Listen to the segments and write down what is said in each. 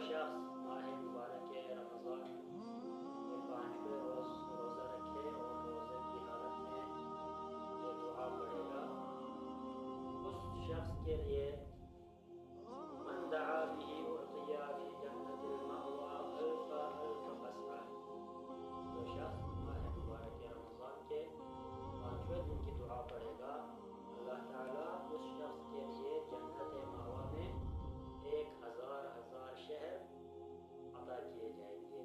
شخص ماہ مبارک رمضان کے 5ویں روز روزہ رکھے اور روزے کی حالت میں یہ دعا پڑھے گا، اس شخص کے لیے من دعا به اعطی فی جنت المأوى الف قصعہ، جو شخص ماہ مبارک رمضان کے 5ویں دن کی دعا پڑھے گا، اللہ تعالیٰ اس شخص کے لیے جنت مأویٰ میں 1000 شہر عطا کیے جائیں گے۔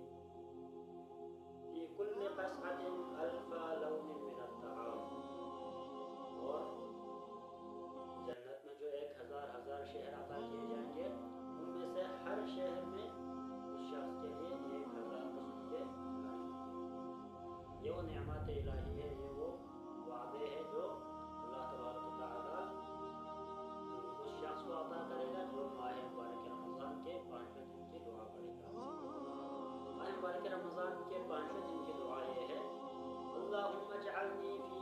فی کل قصعۃ 1000 لون من الطعام، اور جنت میں جو 1000 شہر عطا کیے جائیں گے، ان میں سے ہر شہر میں اس شخص کے لیے 1000 قسم کے کھانے ہوں گے۔ یہ وہ نعمت الہی ہے، یہ وہ وعدے ہیں جو اللہ تبارک و تعالیٰ اس شخص کو عطا کرے گا جو ماہ مبارک رمضان کے 5ویں دن کی دعا پڑھے گا۔ ماہ مبارک رمضان کے 5ویں دن کی دعا یہ ہے: اللہم اجعلنی فی